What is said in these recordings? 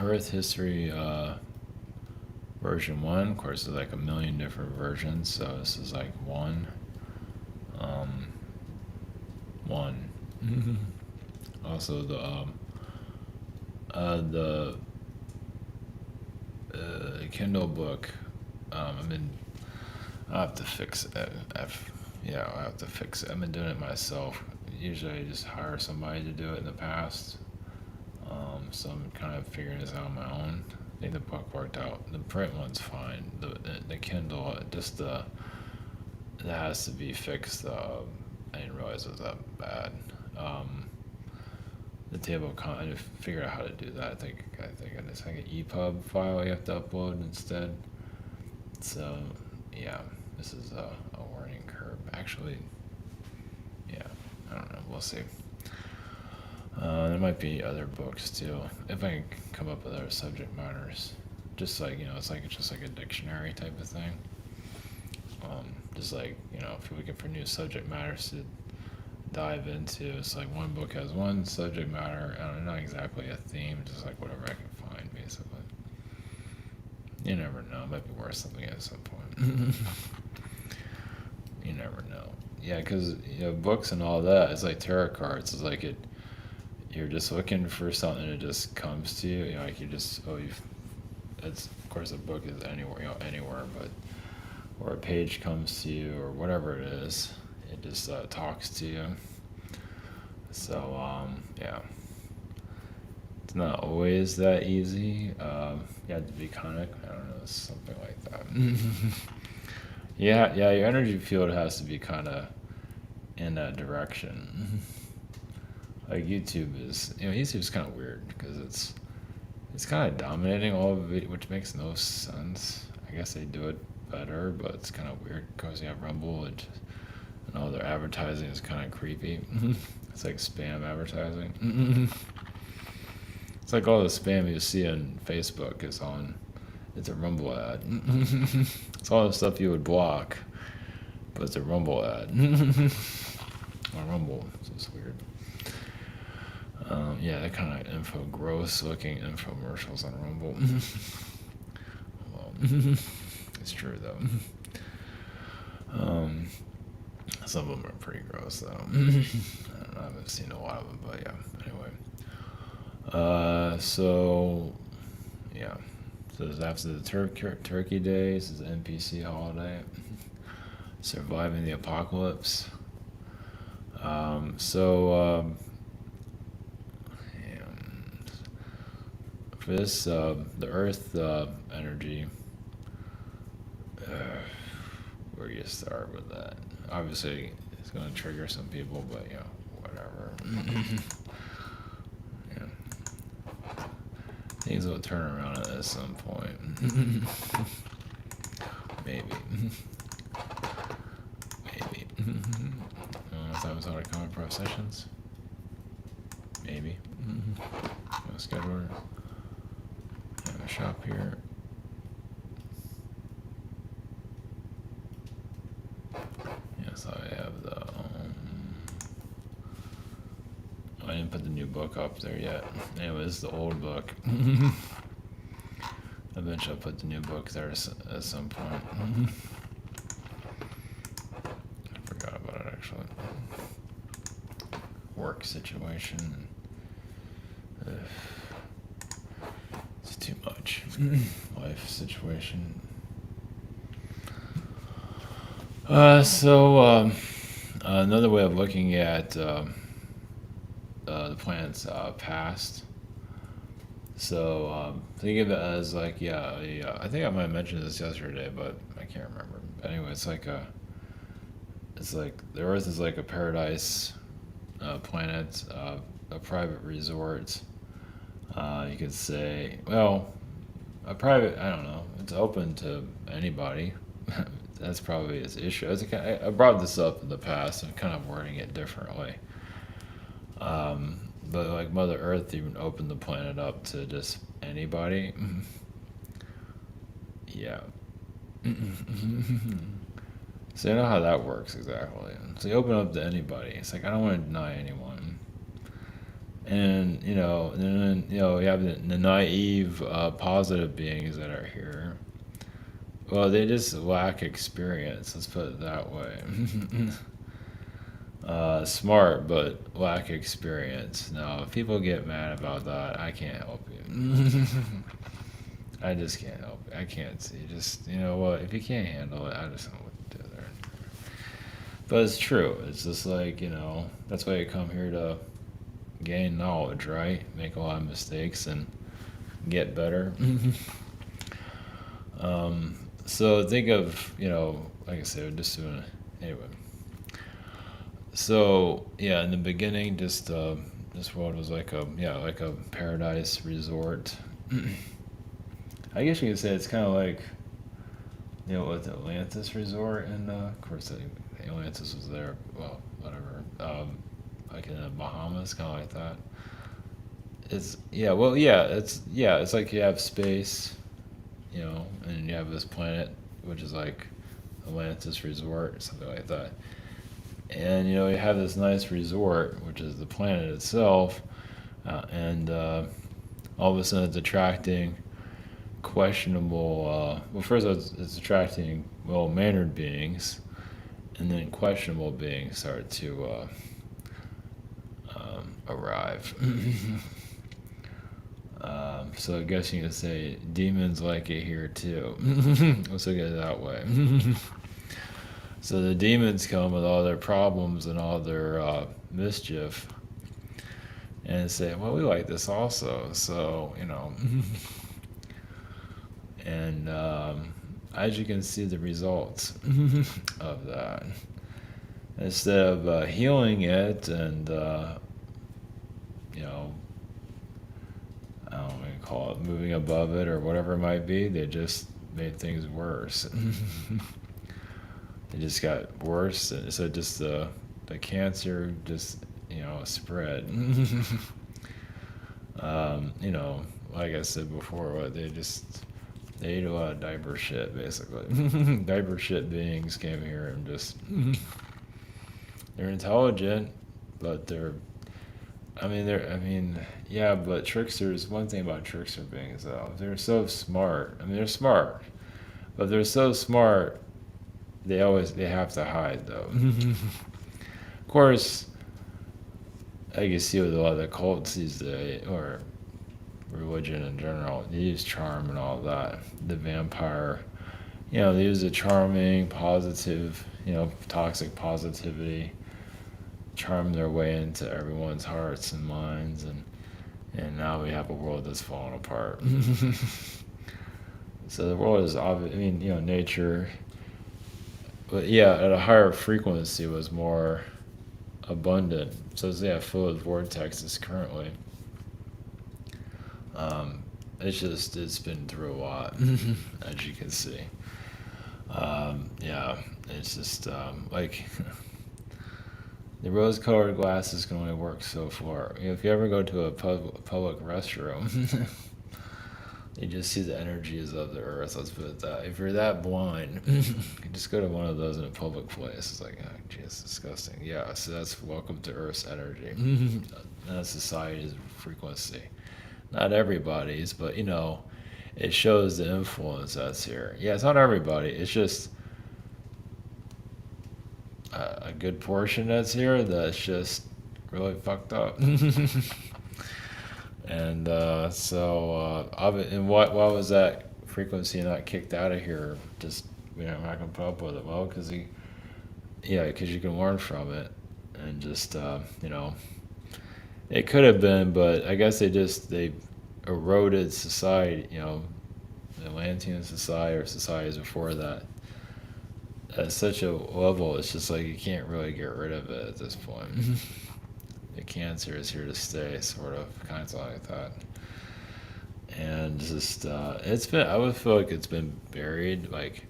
Earth history version 1. Of course, there's like a million different versions, so this is like one. One. Also, the Kindle book. I mean, I have to fix it. Yeah, I have to fix it. I've been doing it myself. Usually, I just hire somebody to do it in the past. So I'm kind of figuring this out on my own. I think the book worked out. The print one's fine. The Kindle, just it has to be fixed. I didn't realize it was that bad. The table of I just figured out how to do that. I think it's like an EPUB file you have to upload instead. So yeah, this is a learning curve. Actually, yeah, I don't know. We'll see. There might be other books too, if I can come up with other subject matters. Just like it's just like a dictionary type of thing. Just like if you're looking for new subject matters to dive into, it's like one book has one subject matter. I don't know, not exactly a theme, just like whatever I can find, basically. You never know. It might be worth something at some point. You never know. Yeah, because books and all that. It's like tarot cards. It's like it. You're just looking for something that just comes to you. Like you just it's of course a book is anywhere, but or a page comes to you or whatever it is, it just talks to you. So yeah, it's not always that easy. You have to be kind of I don't know something like that. Yeah, your energy field has to be kind of in that direction. Like YouTube is, YouTube's kind of weird because it's kind of dominating all of it, which makes no sense. I guess they do it better, but it's kind of weird because you have Rumble and all their advertising is kind of creepy. It's like spam advertising. It's like all the spam you see on Facebook it's a Rumble ad. It's all the stuff you would block, but it's a Rumble ad. On Rumble, so it's weird. Yeah, that kind of gross looking infomercials on Rumble. Well, it's true though. Some of them are pretty gross though. I don't know, I haven't seen a lot of them, but yeah. Anyway, so yeah, so this is after the Turkey Day. This is the NPC holiday. Surviving the apocalypse. For this, the Earth energy, where do you start with that? Obviously, it's going to trigger some people, but whatever. Yeah. Things will turn around at some point. Maybe. Maybe. Is that what's on our common pro sessions? Maybe. Schedule it. Have a shop here. Yes, I have the. I didn't put the new book up there yet. Anyway, this is the old book. Eventually, I'll put the new book there at some point. I forgot about it actually. Work situation. It's too much. Life situation. Another way of looking at the planet's past. So think of it as like I think I might have mentioned this yesterday, but I can't remember. Anyway, it's like the Earth is like a paradise planet, a private resort. You could say, well, a private. I don't know. It's open to anybody. That's probably its issue. I brought this up in the past. I'm kind of wording it differently. But like Mother Earth even opened the planet up to just anybody. Yeah. So you know how that works exactly. So you open up to anybody. It's like I don't want to deny anyone. And then you have the naive positive beings that are here. Well, they just lack experience. Let's put it that way. Smart, but lack experience. Now, if people get mad about that, I can't help you. I just can't help it. I can't see. Just, you know what? If you can't handle it, I just don't know what to do there. But it's true. It's just like, that's why you come here to gain knowledge, right? Make a lot of mistakes and get better. So think of, like I said, just doing it. Anyway. So, yeah, in the beginning, just this world was like a paradise resort. I guess you could say it's kind of like, with Atlantis resort, and of course, Atlantis was there. Well, whatever. Like in the Bahamas, kind of like that. It's like you have space, and you have this planet, which is like Atlantis resort, something like that. And you have this nice resort, which is the planet itself, and all of a sudden it's attracting questionable. Well, first it's attracting well-mannered beings, and then questionable beings start to arrive. So I guess you could say demons like it here too. Let's look at it that way. So the demons come with all their problems and all their mischief, and say, "Well, we like this also." So and as you can see, the results of that. Instead of healing it and I don't know what you call it, moving above it or whatever it might be, they just made things worse. It just got worse, so just the cancer just spread. Like I said before, they ate a lot of diaper shit, basically. Diaper shit beings came here and just they're intelligent, but but tricksters. One thing about trickster beings, though, they're so smart. They're smart, but they're so smart. They have to hide, though. Of course, I can see with a lot of the cults these days, or religion in general, they use charm and all that. The vampire, they use the charming, positive, toxic positivity, charm their way into everyone's hearts and minds, and now we have a world that's falling apart. So the world is obvious. Nature. But at a higher frequency was more abundant. So full of vortexes currently. It's been through a lot, as you can see. It's just like the rose-colored glasses can only work so far. If you ever go to a public restroom, you just see the energies of the earth. Let's put it that. If you're that blind, you just go to one of those in a public place. It's like, oh, gee, it's disgusting. Yeah, so that's welcome to Earth's energy. That's society's frequency. Not everybody's, but it shows the influence that's here. Yeah, it's not everybody. It's just a good portion that's here that's just really fucked up. And and why was that frequency not kicked out of here? Just not gonna put up with it. Well, because you can learn from it, and just it could have been, but I guess they eroded society. The Atlantean society or societies before that at such a level. It's just like you can't really get rid of it at this point. The cancer is here to stay, sort of, kind of like that. And just I would feel like it's been buried, like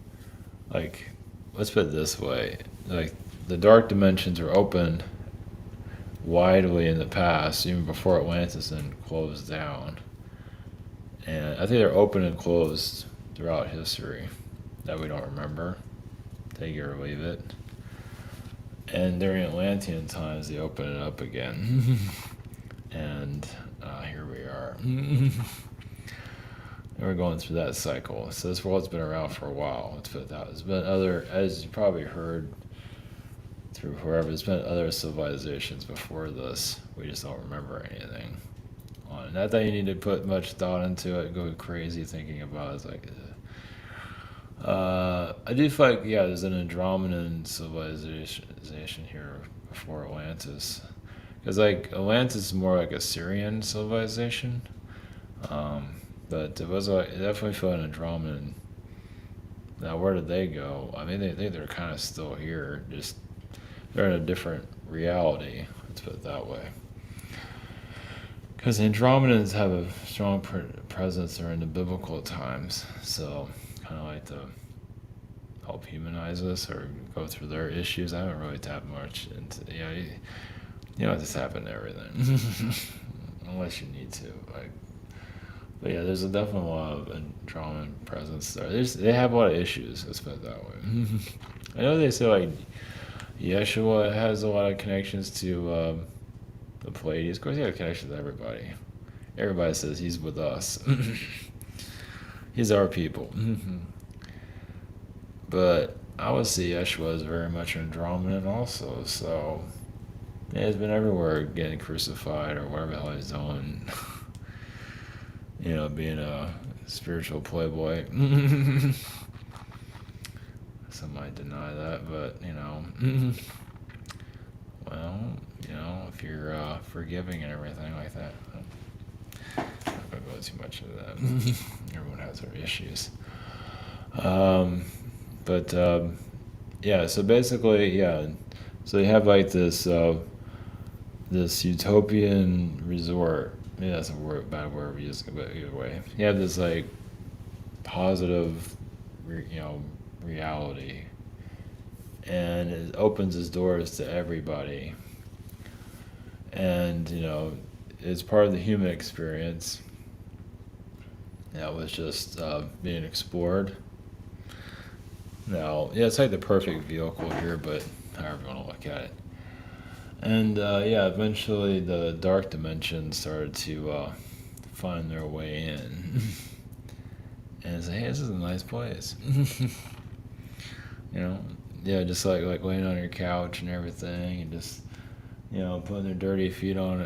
let's put it this way, like the dark dimensions were opened widely in the past, even before Atlantis and closed down. And I think they're open and closed throughout history that we don't remember. Take it or leave it. And during Atlantean times, they open it up again. And here we are. And we're going through that cycle. So this world's been around for a while. Let's put it that way. There's been other, as you probably heard through whoever, there's been other civilizations before this. We just don't remember anything on it. Not that you need to put much thought into it, go crazy thinking about it. It's like, I do feel like, yeah, there's an Andromedan civilization here before Atlantis. Because, like, Atlantis is more like a Syrian civilization. But it was like, it definitely felt an Andromedan. Now, where did they go? I mean, they're kind of still here, just they're in a different reality. Let's put it that way. Because the Andromedans have a strong presence during the biblical times, so kind of like to help humanize us or go through their issues. I haven't really tapped much into, yeah, you don't have to tap into everything, unless you need to. Like, but yeah, there's definitely a lot of Andromedan presence there. They have a lot of issues. Let's put it that way. I know they say like Yeshua has a lot of connections to the Pleiades. Of course, he has connections to everybody. Everybody says he's with us. He's our people. But I would see Yeshua as very much Andromedan also. So yeah, he's been everywhere getting crucified or whatever the hell he's doing. Being a spiritual playboy. Some might deny that, but, well, if you're forgiving and everything like that, I'm not going to go too much into that. Everyone has their issues. Yeah, so basically, yeah, so you have like this utopian resort. Maybe that's a bad word we use, but either way, you have this like positive, reality, and it opens its doors to everybody, and it's part of the human experience that was just being explored. Now, yeah, it's like the perfect vehicle here, but however you want to look at it. And yeah, eventually the dark dimensions started to find their way in. And say, hey, this is a nice place. Yeah, just like laying on your couch and everything, and just putting their dirty feet on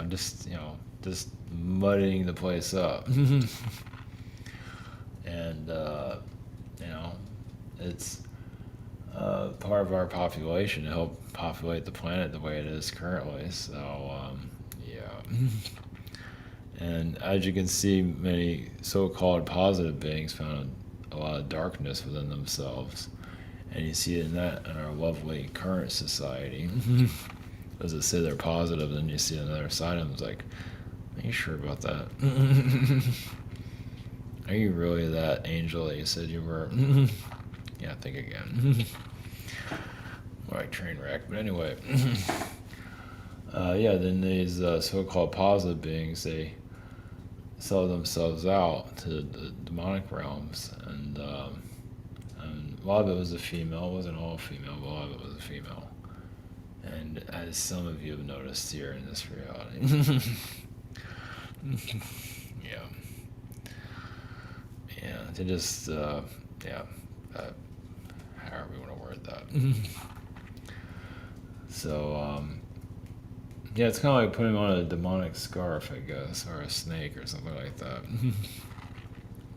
just muddying the place up. And it's part of our population to help populate the planet the way it is currently. So yeah. And as you can see, many so-called positive beings found a lot of darkness within themselves, and you see it in our lovely current society. As it say they're positive, then you see another side of them. It's like, are you sure about that? Are you really that angel that you said you were? Yeah, think again. Like train wreck, but anyway. Yeah, then these so-called positive beings, they sell themselves out to the demonic realms, and a lot of it was a female. It wasn't all female, but a lot of it was a female. And as some of you have noticed here in this reality. Yeah, they just, however you want to word that. So, yeah, it's kind of like putting on a demonic scarf, I guess, or a snake or something like that.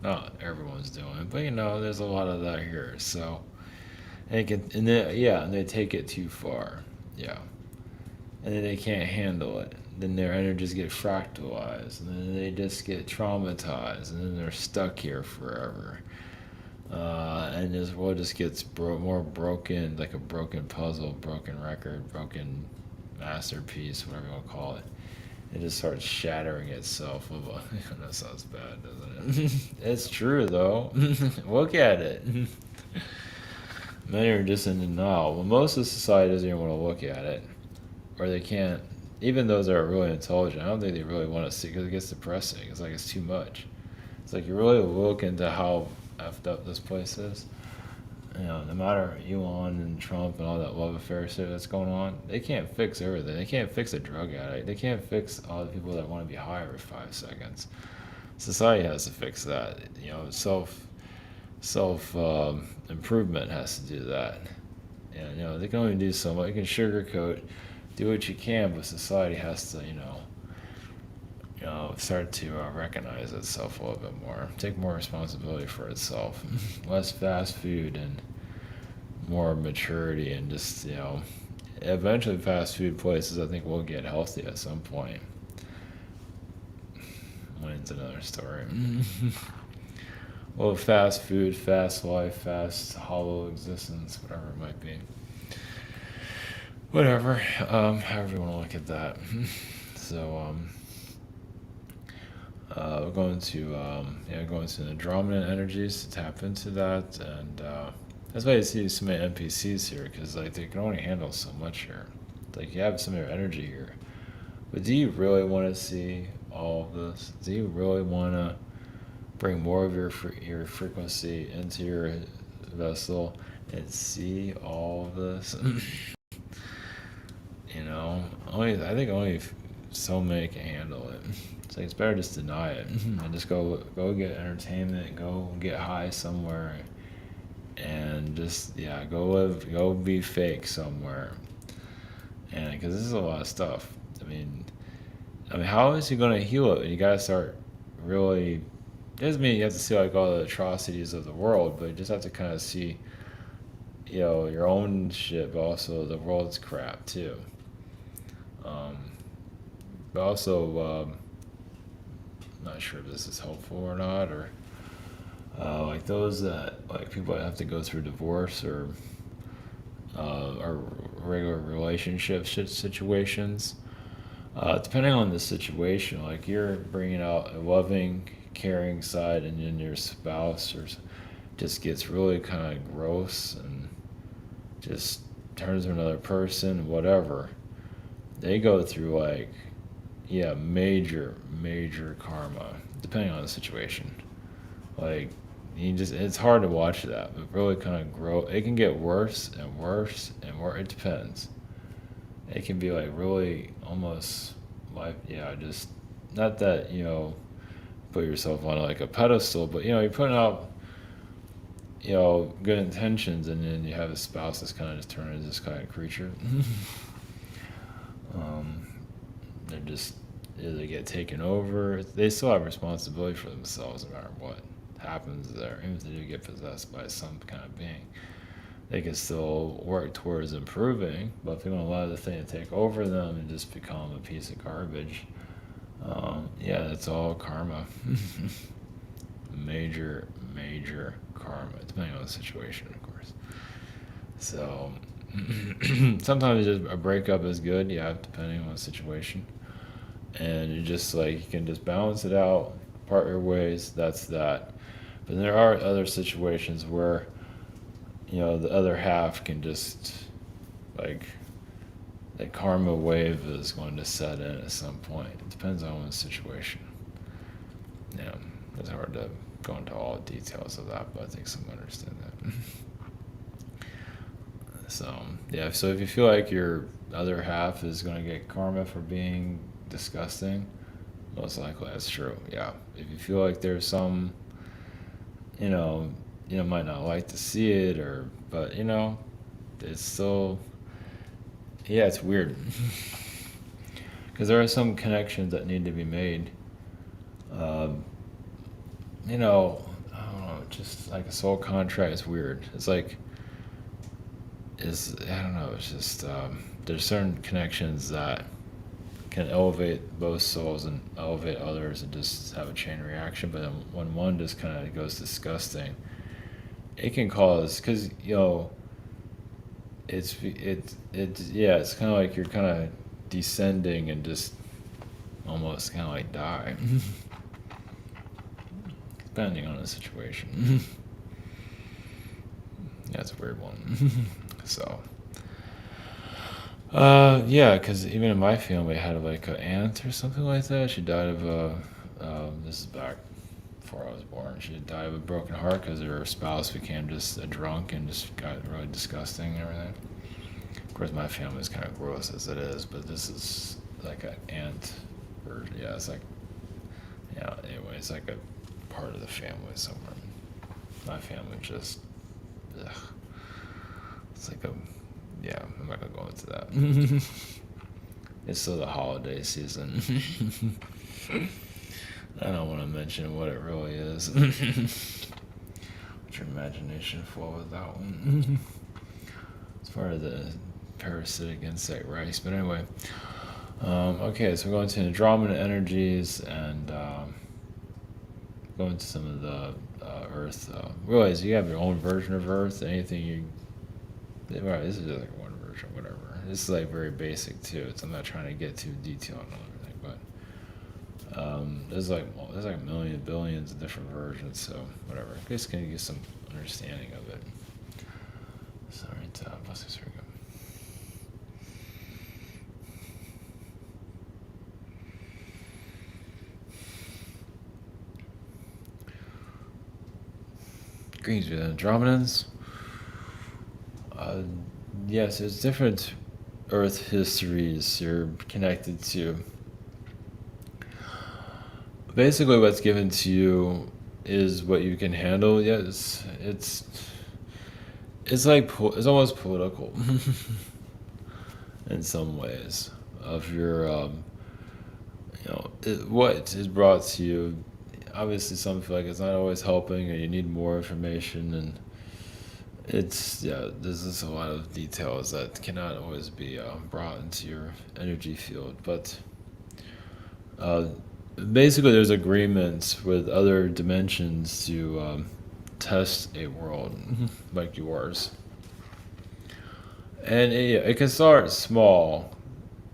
Not everyone's doing it, but there's a lot of that here. So, and they take it too far, yeah, and then they can't handle it. Then their energies get fractalized, and then they just get traumatized, and then they're stuck here forever. And this world just gets more broken, like a broken puzzle, broken record, broken masterpiece, whatever you want to call it. It just starts shattering itself. That sounds bad, doesn't it? It's true, though. Look at it. Many are just in denial. Well, most of society doesn't even want to look at it, or they can't. Even those that are really intelligent, I don't think they really want to see, because it gets depressing. It's like it's too much. It's like you really look into how effed up this place is, No matter Elon and Trump and all that love affair shit that's going on, they can't fix everything. They can't fix a drug addict. They can't fix all the people that want to be high every 5 seconds. Society has to fix that. Self improvement has to do that. And they can only do so much. You can sugarcoat, do what you can, but society has to start to recognize itself a little bit more, take more responsibility for itself, less fast food and more maturity, and just eventually fast food places I think will get healthy at some point. When's another story. Well, fast food, fast life, fast hollow existence, whatever it might be. Whatever, however you want to look at that. So, we're going to the dominant energies to tap into that, and that's why you see so many NPCs here, because like they can only handle so much here. Like you have some of your energy here, but do you really want to see all of this? Do you really want to bring more of your frequency into your vessel and see all of this? I think only so many can handle it. It's like it's better just deny it and just go get entertainment, go get high somewhere, and just go be fake somewhere. And because this is a lot of stuff. I mean, how is he going to heal it? You got to start really. It doesn't mean you have to see like all the atrocities of the world, but you just have to kind of see, your own shit, but also the world's crap too. But also, not sure if this is helpful or not, or like those that like people that have to go through divorce or regular relationship situations. Depending on the situation, like you're bringing out a loving, caring side, and then your spouse or just gets really kind of gross and just turns to another person, whatever. They go through like, major karma, depending on the situation. Like, it's hard to watch that, but really kind of grow. It can get worse and worse and worse. It depends. It can be like really almost like, just not that, put yourself on like a pedestal, but, you're putting out, good intentions, and then you have a spouse that's kind of just turning into this kind of creature. They're just either get taken over. They still have responsibility for themselves no matter what happens there. Even if they do get possessed by some kind of being, they can still work towards improving. But if they don't allow the thing to take over them and just become a piece of garbage, that's all karma. major karma, depending on the situation, of course. So sometimes just a breakup is good, depending on the situation. And you just like you can just balance it out, part your ways. That's that. But there are other situations where the other half can just like the karma wave is going to set in at some point. It depends on the situation. It's hard to go into all the details of that, but I think some understand that. So if you feel like your other half is going to get karma for being disgusting, most likely that's true. If you feel like there's some, might not like to see it, but it's still, it's weird. Because there are some connections that need to be made. I don't know, just like a soul contract is weird. It's like, I don't know, it's just, there's certain connections that can elevate both souls and elevate others and just have a chain reaction. But then when one just kind of goes disgusting, it can cause, because it's kind of like you're kind of descending and just almost kind of like die, depending on the situation. That's a weird one. So. Because even in my family, I had like an aunt or something like that. She died of this is back before I was born. She died of a broken heart because her spouse became just a drunk and just got really disgusting and everything. Of course, my family is kind of gross as it is, but this is like an aunt version. Yeah, it's like, yeah, anyway, it's like a part of the family somewhere. My family just, ugh. It's like a, yeah, I'm not going to go into that. It's still the holiday season. I don't want to mention what it really is. What's your imagination full with that one? It's part of the parasitic insect rice. But anyway, okay, so we're going to Andromeda energies and going to some of the Earth. Realize you have your own version of Earth. Anything you, right? This is just like one version, whatever. This is like very basic too. I'm not trying to get too detailed on everything, but there's like millions, billions of different versions. So whatever. Just gonna get some understanding of it. Sorry, let's see, here we go. Greetings with Andromedans. Yes, there's different Earth histories you're connected to. Basically, what's given to you is what you can handle. Yes, it's like it's almost political in some ways of your what is brought to you. Obviously, some feel like it's not always helping, or you need more information, and there's just a lot of details that cannot always be brought into your energy field. But basically, there's agreements with other dimensions to test a world like yours, and it can start small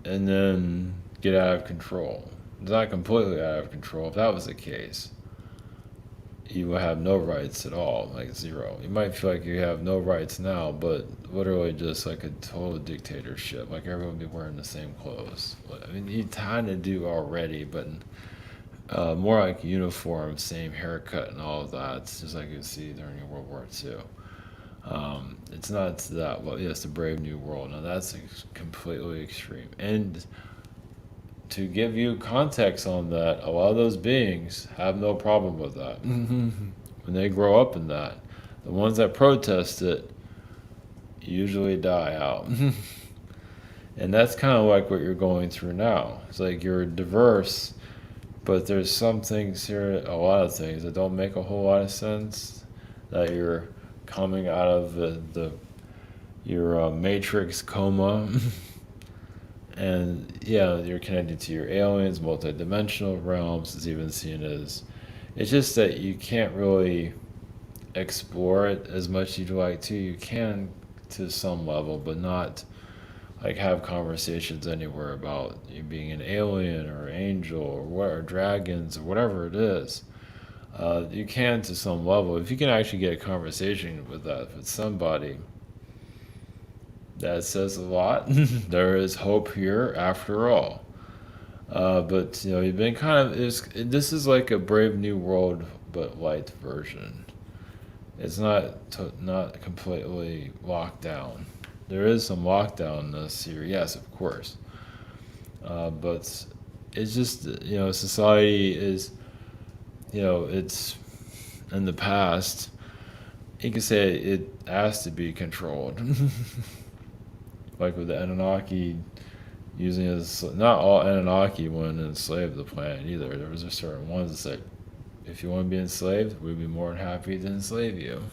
and then get out of control. It's not completely out of control. If that was the case, you will have no rights at all, like zero. You might feel like you have no rights now, but literally just like a total dictatorship. Like everyone would be wearing the same clothes. I mean, you kind of do already, but more like uniform, same haircut and all of that. It's just like you see during World War II. It's not that, well, yes, the Brave New World. Now that's completely extreme. And to give you context on that, a lot of those beings have no problem with that. When they grow up in that, the ones that protest it usually die out. And that's kind of like what you're going through now. It's like you're diverse, but there's some things here, a lot of things that don't make a whole lot of sense, that you're coming out of your matrix coma. And yeah, you're connected to your aliens, multidimensional realms. It's even seen as, it's just that you can't really explore it as much as you'd like to. You can to some level, but not like have conversations anywhere about you being an alien or angel or what, or dragons or whatever it is. You can to some level. If you can actually get a conversation with somebody, that says a lot. There is hope here after all. But you've been this is like a Brave New World but light version. It's not completely locked down. There is some lockdownness here, yes, of course. But it's just society is it's in the past. You can say it has to be controlled. Like with the Anunnaki using as, not all Anunnaki wanted to enslave the planet either. There was a certain ones that said, if you want to be enslaved, we'd be more than happy to enslave you.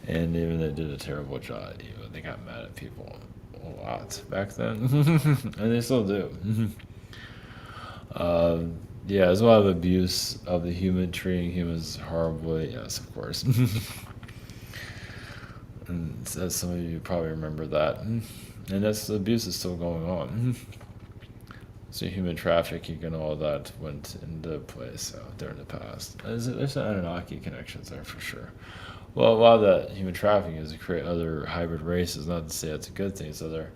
And even they did a terrible job. They got mad at people a lot back then, and they still do. Yeah, there's a lot of abuse of the human, treating humans horribly. Yes, of course. And as some of you probably remember that. And that's, the abuse is still going on. So human trafficking and all that went into place during the past. There's some Anunnaki connections there for sure. Well, a lot of that human trafficking is to create other hybrid races, not to say that's a good thing. It's other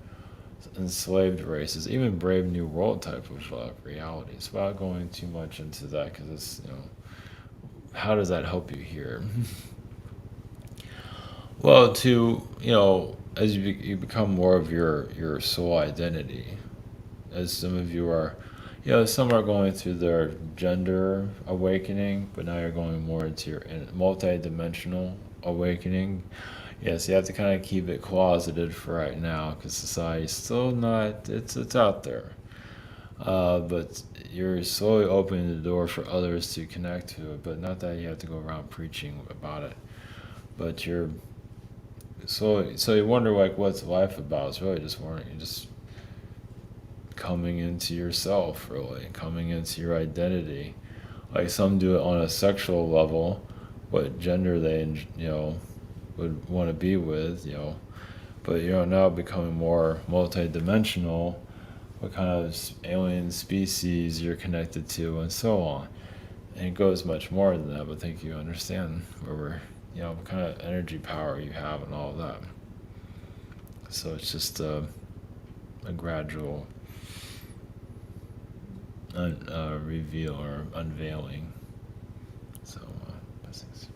enslaved races, even Brave New World type of reality. It's without going too much into that, because it's how does that help you here? Well, to, as you become more of your soul identity, as some of you are, some are going through their gender awakening, but now you're going more into your multi-dimensional awakening. Yes, you have to kind of keep it closeted for right now because society's still not. It's out there, but you're slowly opening the door for others to connect to it. But not that you have to go around preaching about it. But you're so you wonder like what's life about? It's really just wondering, just coming into yourself, really coming into your identity. Like some do it on a sexual level, what gender they would want to be with, but now becoming more multidimensional, what kind of alien species you're connected to, and so on. And it goes much more than that, but I think you understand where we're, what kind of energy power you have and all of that. So it's just a gradual reveal or unveiling. So, blessings.